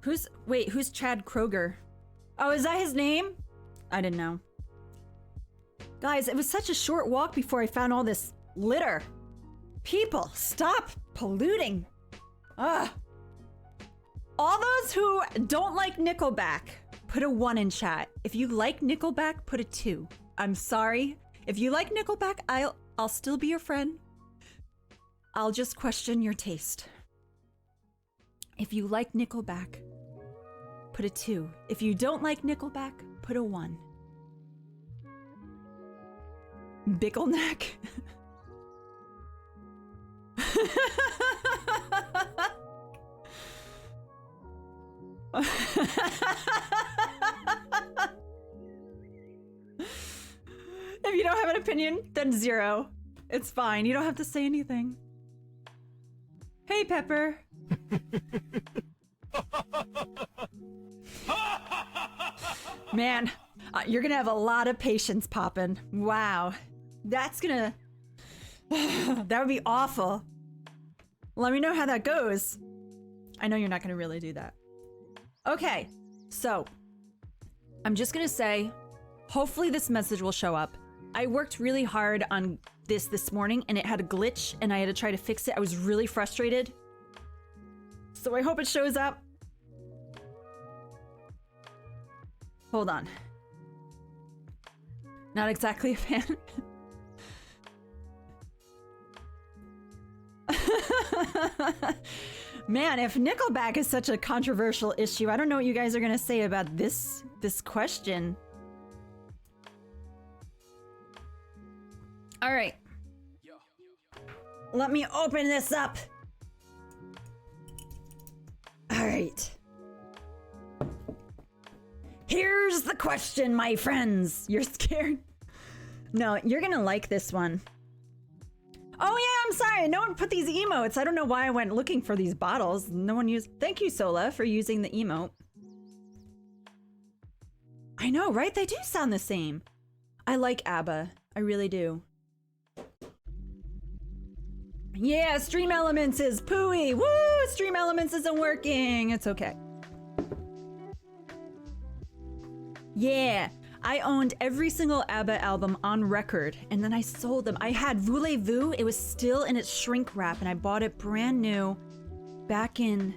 Who's Chad Kroger? Oh, is that his name? I didn't know. Guys, it was such a short walk before I found all this litter. People, stop polluting. Ugh. All those who don't like Nickelback, put a 1 in chat. If you like Nickelback, put a 2. I'm sorry. If you like Nickelback, I'll still be your friend. I'll just question your taste. If you like Nickelback, put a 2. If you don't like Nickelback, put a 1. Bickleneck. If you don't have an opinion, then 0. It's fine. You don't have to say anything. Hey, Pepper. Man, you're gonna have a lot of patience popping. Wow. That's gonna... that would be awful. Let me know how that goes. I know you're not gonna really do that. Okay, so I'm just gonna say, hopefully this message will show up. I worked really hard on this morning and it had a glitch and I had to try to fix it. I was really frustrated. So I hope it shows up. Hold on. Not exactly a fan. Man, if Nickelback is such a controversial issue, I don't know what you guys are gonna say about this question. All right. Let me open this up. All right. Here's the question, my friends. You're scared? No, you're gonna like this one. Oh yeah, I'm sorry. No one put these emotes. I don't know why I went looking for these bottles. No one used... Thank you, Sola, for using the emote. I know, right? They do sound the same. I like ABBA. I really do. Yeah, Stream Elements is pooey. Woo! Stream Elements isn't working. It's okay. Yeah, I owned every single ABBA album on record, and then I sold them. I had Voulez-Vous. It was still in its shrink wrap, and I bought it brand new back in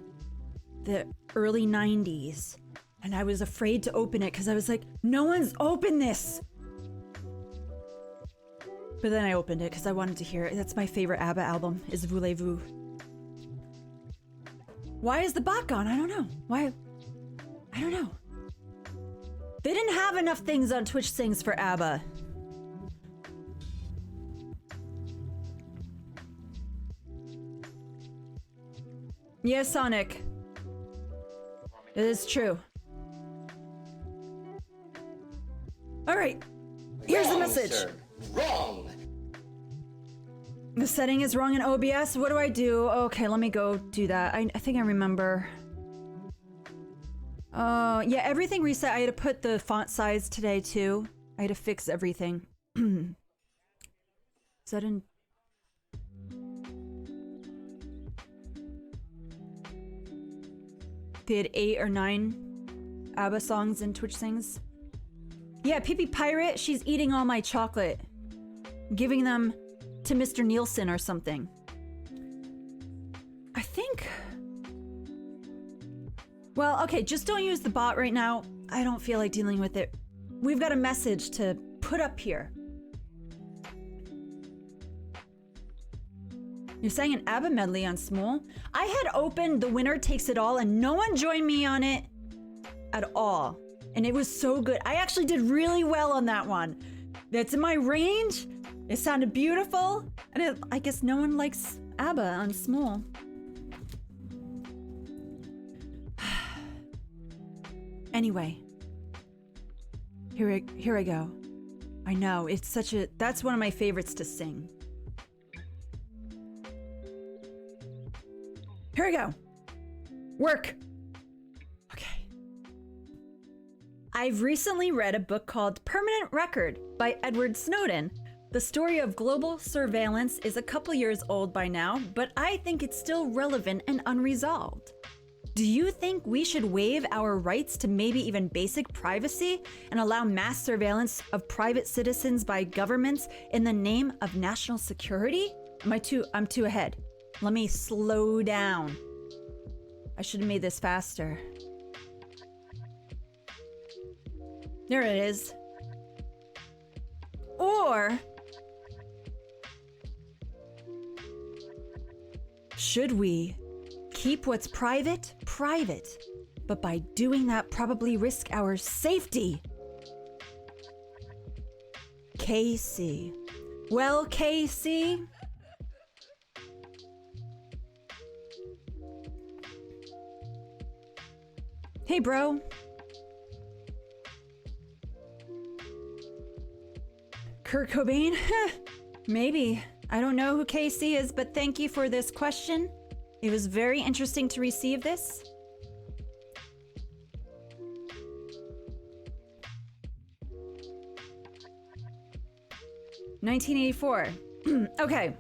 the early 90s. And I was afraid to open it because I was like, no one's opened this. But then I opened it because I wanted to hear it. That's my favorite ABBA album, is Voulez-Vous. Why is the bot gone? I don't know. Why? I don't know. They didn't have enough things on Twitch Sings for ABBA. Yeah, Sonic. It is true. All right. Here's the message. Sir. Wrong. The setting is wrong in OBS. What do I do? Okay, let me go do that. I think I remember. Yeah, everything reset. I had to put the font size today too. I had to fix everything. Is that in? They had 8 or 9 ABBA songs in Twitch Sings. Yeah, Pee Pirate, she's eating all my chocolate. Giving them to Mr. Nielsen or something. I think... Well, okay, just don't use the bot right now. I don't feel like dealing with it. We've got a message to put up here. You sang an ABBA medley on Smule. I had opened The Winner Takes It All and no one joined me on it at all. And it was so good. I actually did really well on that one. That's in my range. It sounded beautiful. And I guess no one likes ABBA on Smule. Anyway. Here I go. I know, it's such a... That's one of my favorites to sing. Here we go. Work. Okay. I've recently read a book called Permanent Record by Edward Snowden. The story of global surveillance is a couple years old by now, but I think it's still relevant and unresolved. Do you think we should waive our rights to maybe even basic privacy and allow mass surveillance of private citizens by governments in the name of national security? I'm too ahead. Let me slow down. I should have made this faster. There it is. Or should we keep what's private, private, but by doing that probably risk our safety? Casey. Well, Casey. Hey, bro. Kurt Cobain? Maybe. I don't know who Casey is, but thank you for this question. It was very interesting to receive this. $1984. Okay.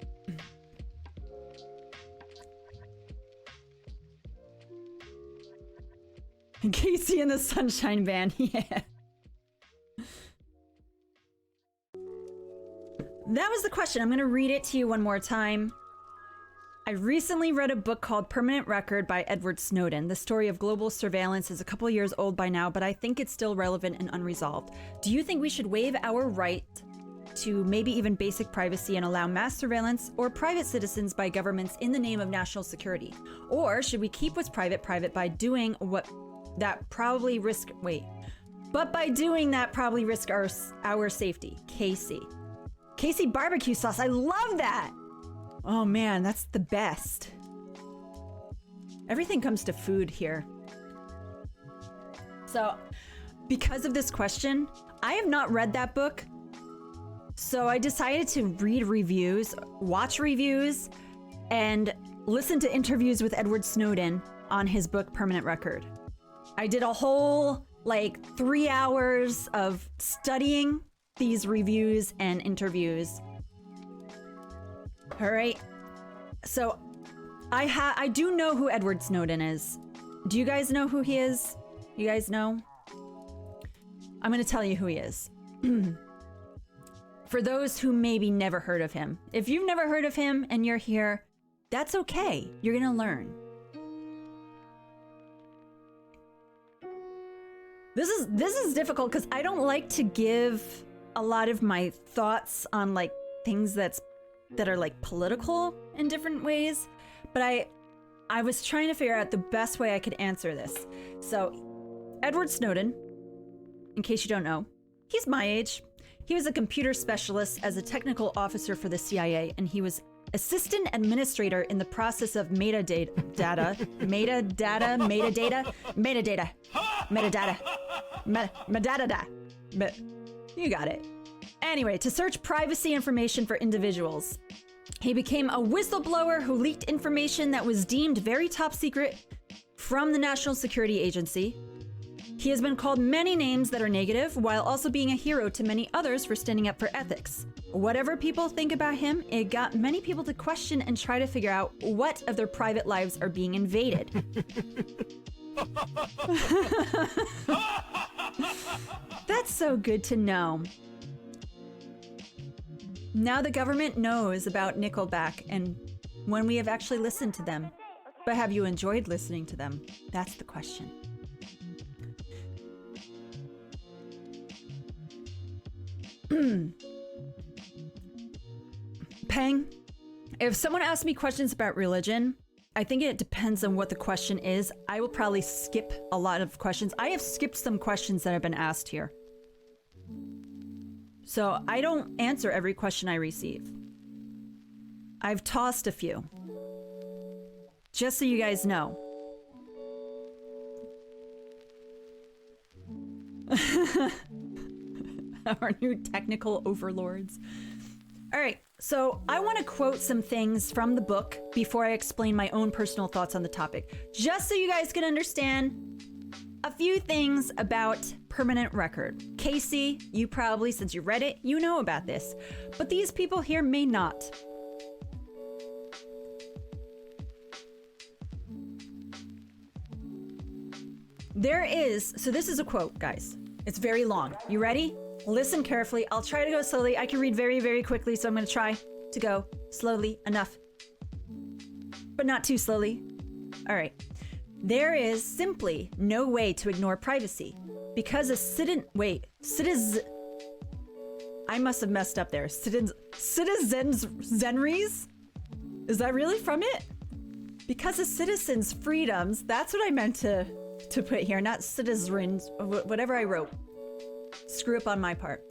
Casey and the Sunshine Band, yeah. That was the question. I'm going to read it to you one more time. I recently read a book called Permanent Record by Edward Snowden. The story of global surveillance is a couple years old by now, but I think it's still relevant and unresolved. Do you think we should waive our right to maybe even basic privacy and allow mass surveillance or private citizens by governments in the name of national security? Or should we keep what's private private by doing what that probably risk... Wait. But by doing that probably risk our safety. Casey. Casey barbecue sauce. I love that. Oh man, that's the best. Everything comes to food here. So, because of this question, I have not read that book. So I decided to read reviews, watch reviews, and listen to interviews with Edward Snowden on his book Permanent Record. I did a whole 3 hours of studying these reviews and interviews. All right. So I do know who Edward Snowden is. Do you guys know who he is? You guys know? I'm going to tell you who he is. For those who maybe never heard of him. If you've never heard of him and you're here, that's okay. You're going to learn. This is difficult because I don't like to give a lot of my thoughts on things that are political in different ways, but I was trying to figure out the best way I could answer this. So Edward Snowden, in case you don't know, he's my age. He was a computer specialist as a technical officer for the CIA, and he was assistant administrator in the process of metadata. You got it. Anyway, to search privacy information for individuals. He became a whistleblower who leaked information that was deemed very top secret from the National Security Agency. He has been called many names that are negative, while also being a hero to many others for standing up for ethics. Whatever people think about him, it got many people to question and try to figure out what of their private lives are being invaded. That's so good to know. Now the government knows about Nickelback and when we have actually listened to them. But have you enjoyed listening to them? That's the question. Peng, if someone asks me questions about religion, I think it depends on what the question is. I will probably skip a lot of questions. I have skipped some questions that have been asked here. So I don't answer every question I receive. I've tossed a few. Just so you guys know. Our new technical overlords. All right, so I want to quote some things from the book before I explain my own personal thoughts on the topic, just so you guys can understand a few things about Permanent Record. Casey, you probably, since you read it, you know about this, but these people here may not. So this is a quote, guys. It's very long. You ready? Listen carefully. I'll try to go slowly. I can read very, very quickly, so I'm going to try to go slowly enough, but not too slowly. All right. There is simply no way to ignore privacy because a I must have messed up there. Citizenries? Is that really from it? Because a citizen's freedoms, that's what I meant to put here, not citizens, whatever I wrote. Screw up on my part.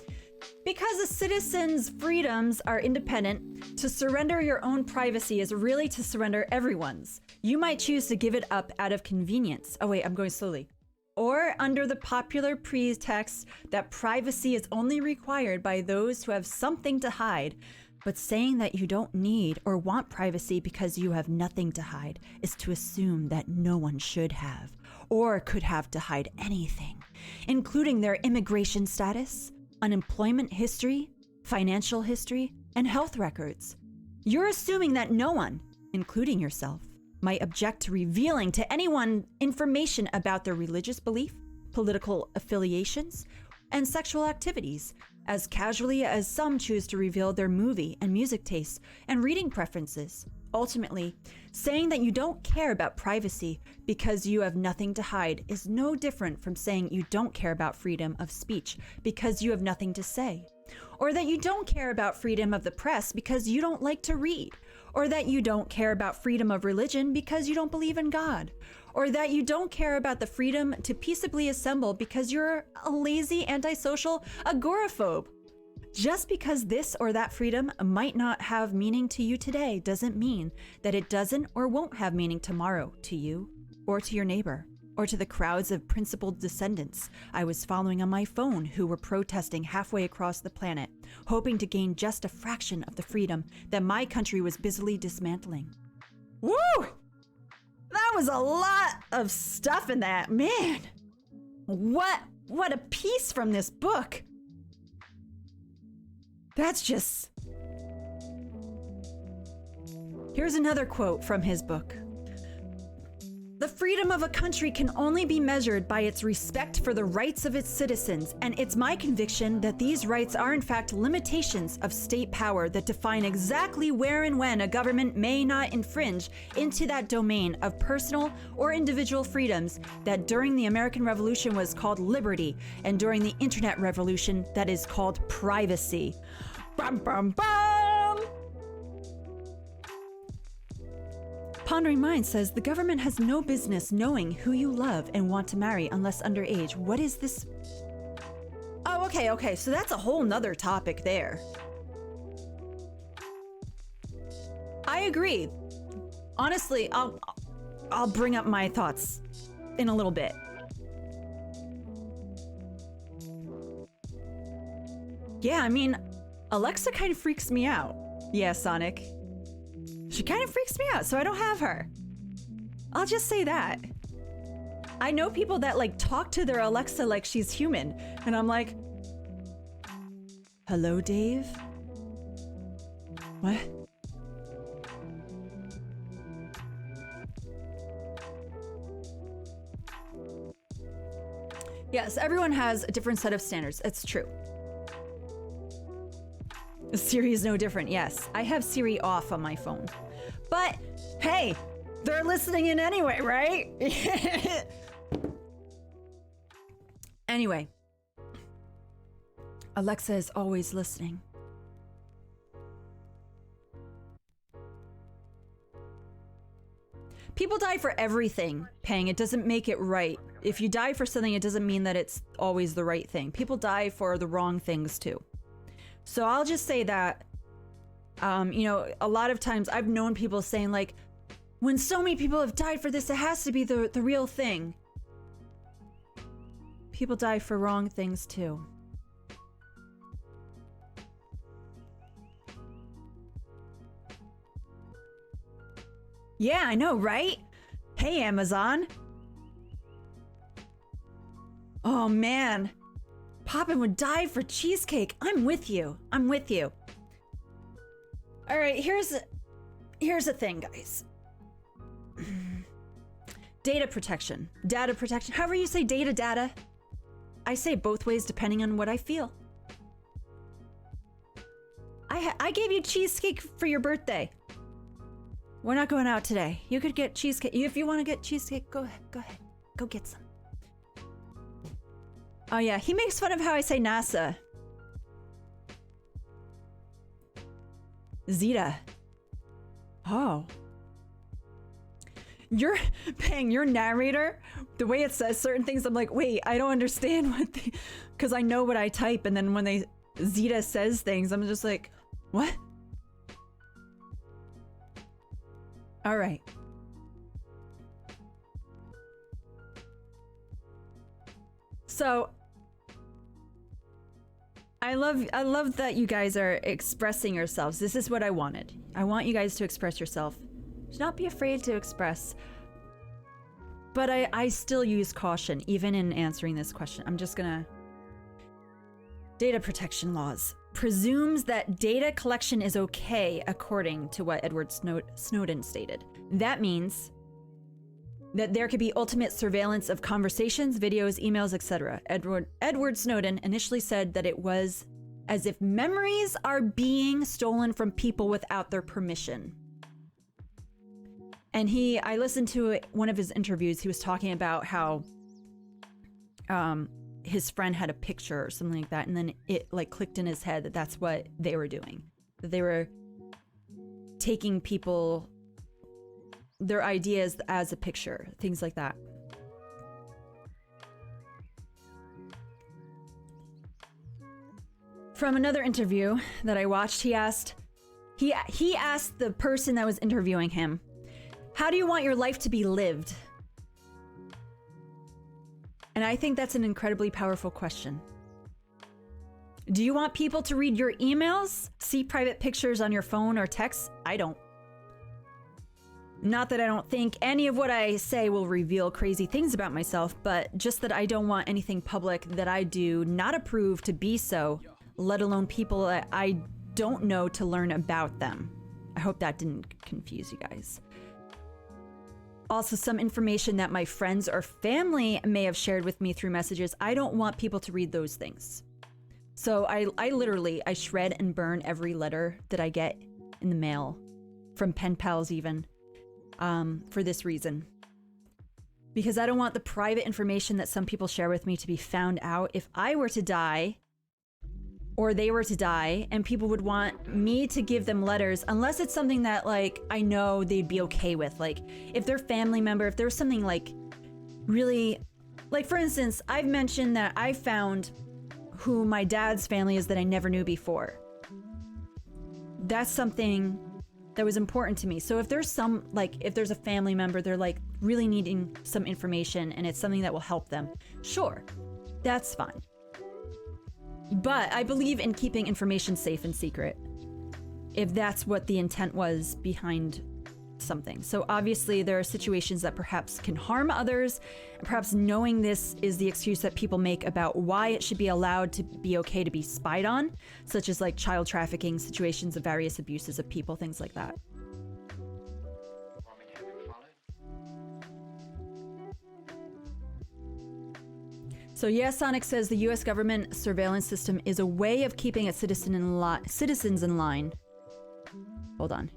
Because a citizen's freedoms are independent, to surrender your own privacy is really to surrender everyone's. You might choose to give it up out of convenience. Oh wait, I'm going slowly. Or under the popular pretext that privacy is only required by those who have something to hide. But saying that you don't need or want privacy because you have nothing to hide is to assume that no one should have or could have to hide anything, including their immigration status, unemployment history, financial history, and health records. You're assuming that no one, including yourself, might object to revealing to anyone information about their religious belief, political affiliations, and sexual activities, as casually as some choose to reveal their movie and music tastes and reading preferences. Ultimately, saying that you don't care about privacy because you have nothing to hide is no different from saying you don't care about freedom of speech because you have nothing to say, or that you don't care about freedom of the press because you don't like to read, or that you don't care about freedom of religion because you don't believe in God, or that you don't care about the freedom to peaceably assemble because you're a lazy, antisocial agoraphobe. Just because this or that freedom might not have meaning to you today doesn't mean that it doesn't or won't have meaning tomorrow to you, or to your neighbor, or to the crowds of principled descendants I was following on my phone who were protesting halfway across the planet, hoping to gain just a fraction of the freedom that my country was busily dismantling. Woo! That was a lot of stuff in that, man. What a piece from this book. That's just... Here's another quote from his book. The freedom of a country can only be measured by its respect for the rights of its citizens, and it's my conviction that these rights are in fact limitations of state power that define exactly where and when a government may not infringe into that domain of personal or individual freedoms that during the American Revolution was called liberty, and during the Internet Revolution that is called privacy. Bum, bum, bum! Pondering Mind says the government has no business knowing who you love and want to marry unless underage. What is this? Oh, okay. So that's a whole nother topic there. I agree. Honestly, I'll bring up my thoughts in a little bit. Yeah, I mean, Alexa kind of freaks me out. Yeah, Sonic. She kind of freaks me out, so I don't have her. I'll just say that. I know people that like talk to their Alexa like she's human, and I'm like, hello, Dave? What? Yes, everyone has a different set of standards. It's true. Siri is no different, yes. I have Siri off on my phone. But, hey, they're listening in anyway, right? Anyway. Alexa is always listening. People die for everything, Pang. It doesn't make it right. If you die for something, it doesn't mean that it's always the right thing. People die for the wrong things, too. So I'll just say that, you know, a lot of times I've known people saying like, when so many people have died for this, it has to be the real thing. People die for wrong things too. Yeah, I know, right? Hey, Amazon. Oh, man. Poppin would die for cheesecake. I'm with you. I'm with you. All right, here's the thing, guys. Data protection. Data protection. However you say data. I say it both ways depending on what I feel. I gave you cheesecake for your birthday. We're not going out today. You could get cheesecake. If you want to get cheesecake, go ahead. Go get some. Oh yeah, he makes fun of how I say NASA. Zeta. Oh. Your narrator, the way it says certain things, I'm like, wait, I don't understand because I know what I type, and then when Zeta says things, I'm just like, what? All right. So I love that you guys are expressing yourselves. This is what I wanted. I want you guys to express yourself. Do not be afraid to express. But I still use caution, even in answering this question. I'm just gonna... Data protection laws. Presumes that data collection is okay, according to what Edward Snowden stated. That means that there could be ultimate surveillance of conversations, videos, emails, etc. Edward Snowden initially said that it was as if memories are being stolen from people without their permission. And I listened to one of his interviews. He was talking about how his friend had a picture or something like that, and then it like clicked in his head that that's what they were doing. That they were taking people, their ideas as a picture, things like that. From another interview that I watched, he asked the person that was interviewing him, how do you want your life to be lived? And I think that's an incredibly powerful question. Do you want people to read your emails, see private pictures on your phone or text? I don't. Not that I don't think any of what I say will reveal crazy things about myself, but just that I don't want anything public that I do not approve to be so, let alone people that I don't know to learn about them. I hope that didn't confuse you guys. Also, some information that my friends or family may have shared with me through messages, I don't want people to read those things. So I literally shred and burn every letter that I get in the mail, from pen pals even, for this reason. Because I don't want the private information that some people share with me to be found out if I were to die, or they were to die, and people would want me to give them letters, unless it's something that like I know they'd be okay with. Like if their family member, if there's something like really, like for instance, I've mentioned that I found who my dad's family is that I never knew before. That's something that was important to me. So if there's if there's a family member, they're like really needing some information and it's something that will help them, sure, that's fine. But I believe in keeping information safe and secret, if that's what the intent was behind something. So obviously there are situations that perhaps can harm others, and perhaps knowing this is the excuse that people make about why it should be allowed to be okay to be spied on, such as like child trafficking, situations of various abuses of people, things like that. So yes, Sonic says the US government surveillance system is a way of keeping its citizens in line. Hold on.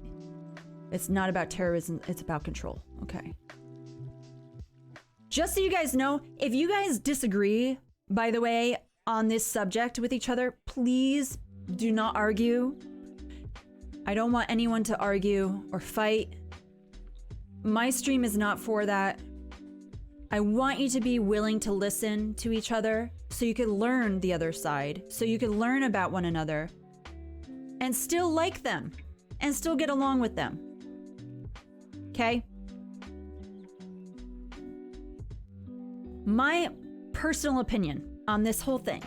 It's not about terrorism, it's about control. Okay. Just so you guys know, if you guys disagree, by the way, on this subject with each other, please do not argue. I don't want anyone to argue or fight. My stream is not for that. I want you to be willing to listen to each other so you can learn the other side, so you can learn about one another and still like them and still get along with them. Okay? My personal opinion on this whole thing.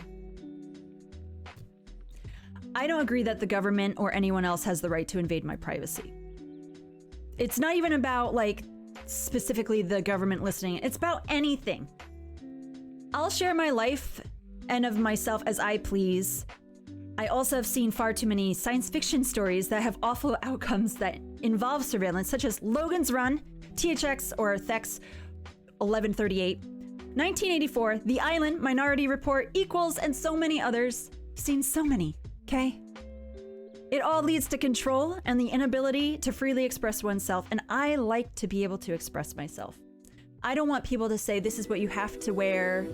I don't agree that the government or anyone else has the right to invade my privacy. It's not even about like specifically the government listening. It's about anything. I'll share my life and of myself as I please. I also have seen far too many science fiction stories that have awful outcomes that involve surveillance, such as Logan's Run, THX or Thex, 1138. 1984, The Island, Minority Report, Equals, and so many others. Seen so many, okay? It all leads to control and the inability to freely express oneself, and I like to be able to express myself. I don't want people to say, this is what you have to wear.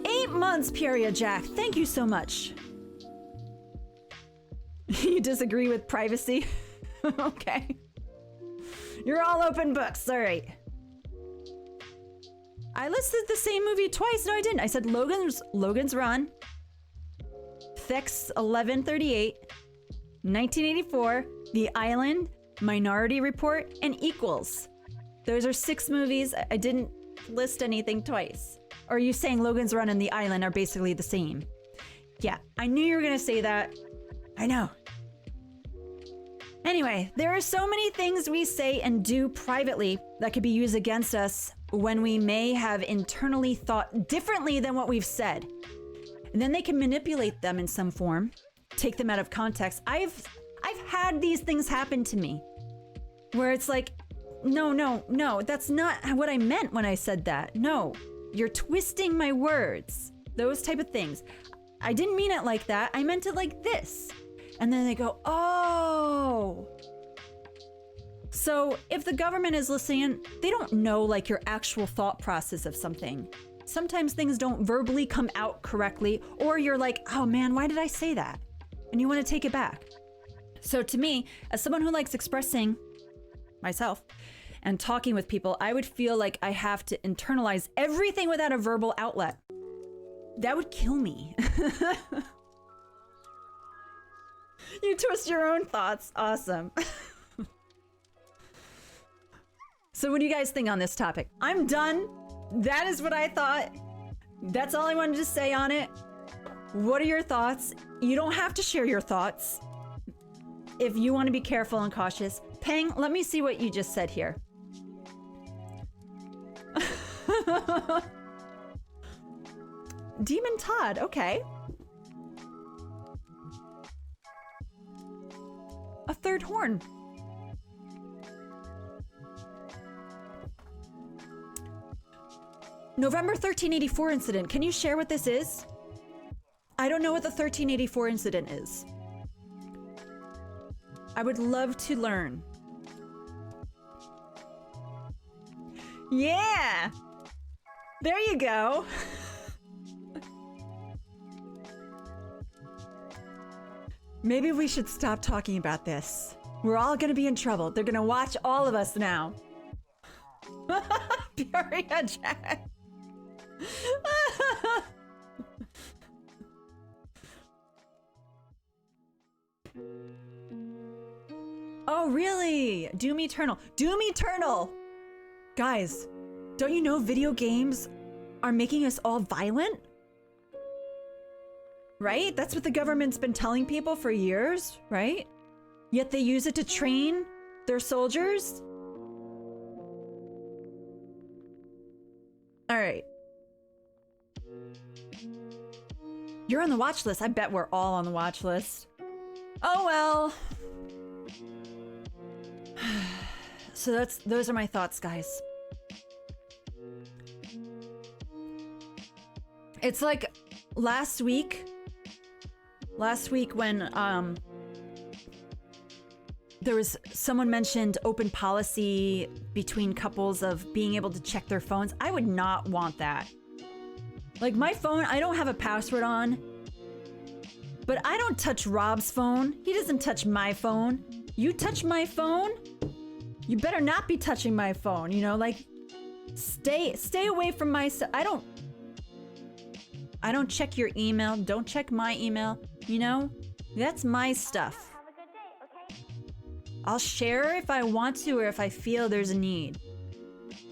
8 months, Pieria Jack. Thank you so much. You disagree with privacy? Okay. You're all open books. All right. I listed the same movie twice. No, I didn't. I said Logan's Run, Fix 1138, 1984, The Island, Minority Report, and Equals. Those are 6 movies. I didn't list anything twice. Or are you saying Logan's Run and The Island are basically the same? Yeah, I knew you were going to say that. I know. Anyway, there are so many things we say and do privately that could be used against us when we may have internally thought differently than what we've said. And then they can manipulate them in some form, take them out of context. I've had these things happen to me where it's like, no, that's not what I meant when I said that. No, you're twisting my words. Those type of things. I didn't mean it like that. I meant it like this. And then they go, oh. So if the government is listening, they don't know like your actual thought process of something. Sometimes things don't verbally come out correctly, or you're like, oh man, why did I say that? And you want to take it back. So to me, as someone who likes expressing myself and talking with people, I would feel like I have to internalize everything without a verbal outlet. That would kill me. You twist your own thoughts. Awesome. So what do you guys think on this topic? I'm done. That is what I thought. That's all I wanted to say on it. What are your thoughts? You don't have to share your thoughts if you want to be careful and cautious. Peng, let me see what you just said here. Demon Todd, okay. A third horn. November 1384 incident. Can you share what this is? I don't know what the 1384 incident is. I would love to learn. Yeah! There you go. Maybe we should stop talking about this. We're all gonna be in trouble. They're gonna watch all of us now. Peoria Jack. Oh, really? Doom Eternal. Doom Eternal! Guys, don't you know video games are making us all violent? Right? That's what the government's been telling people for years, right? Yet they use it to train their soldiers? All right. You're on the watch list. I bet we're all on the watch list. Oh, well. So those are my thoughts, guys. It's like last week when there was someone mentioned open policy between couples of being able to check their phones. I would not want that. Like my phone, I don't have a password on, but I don't touch Rob's phone. He doesn't touch my phone. You touch my phone, you better not be touching my phone. You know, like stay away from my. I don't check your email. Don't check my email. You know, that's my stuff. I'll share if I want to or if I feel there's a need.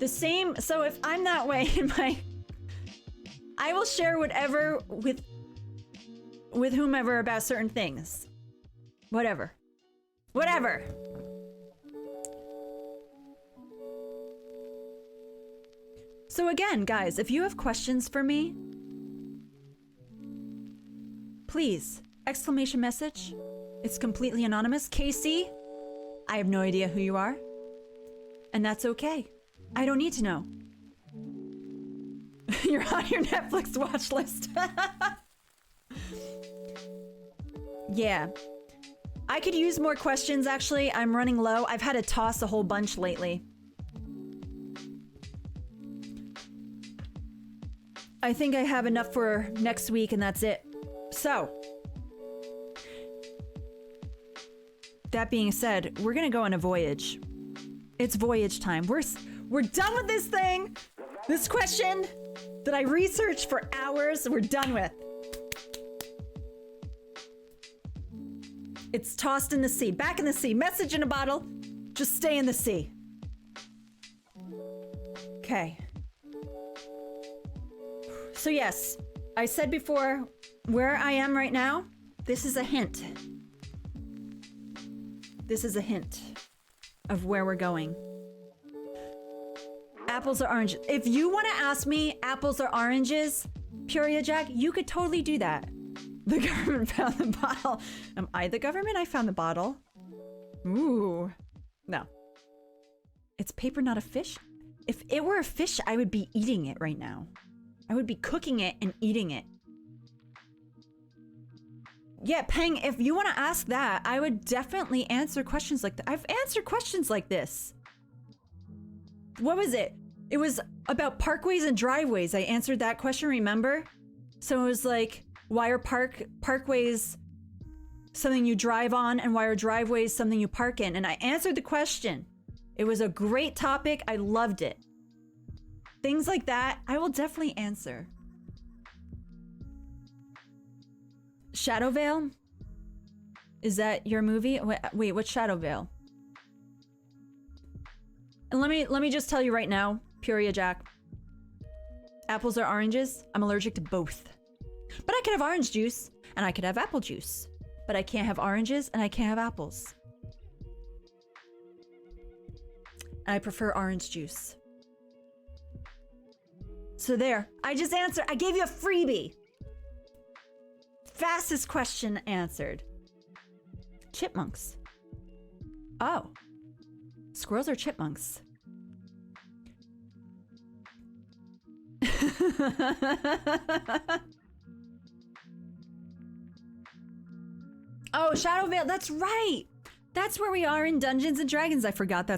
The same, so if I'm that way in I will share whatever with whomever about certain things. Whatever. So again, guys, if you have questions for me, please, exclamation message. It's completely anonymous. Casey, I have no idea who you are. And that's okay. I don't need to know. You're on your Netflix watch list. Yeah. I could use more questions, actually. I'm running low. I've had to toss a whole bunch lately. I think I have enough for next week, and that's it. So, that being said, we're gonna go on a voyage. It's voyage time. We're done with this thing. This question that I researched for hours, we're done with. It's tossed in the sea, back in the sea. Message in a bottle. Just stay in the sea. Okay. So yes, I said before, where I am right now, this is a hint. This is a hint of where we're going. Apples or oranges. If you want to ask me apples or oranges, Puria Jack, you could totally do that. The government found the bottle. Am I the government? I found the bottle. Ooh. No. It's paper, not a fish. If it were a fish, I would be eating it right now. I would be cooking it and eating it. Yeah, Peng, if you want to ask that, I would definitely answer questions like that. I've answered questions like this. What was it? It was about parkways and driveways. I answered that question, remember? So it was like, why are parkways something you drive on, and why are driveways something you park in? And I answered the question. It was a great topic. I loved it. Things like that, I will definitely answer. Shadow Veil? Is that your movie? Wait, what's Shadow Veil? And let me just tell you right now, Puria Jack. Apples or oranges? I'm allergic to both. But I could have orange juice, and I could have apple juice. But I can't have oranges, and I can't have apples. And I prefer orange juice. So there, I just answered. I gave you a freebie. Fastest question answered. Chipmunks. Oh. Squirrels or chipmunks? Oh, Shadow Veil, that's right. That's where we are in Dungeons and Dragons. I forgot that's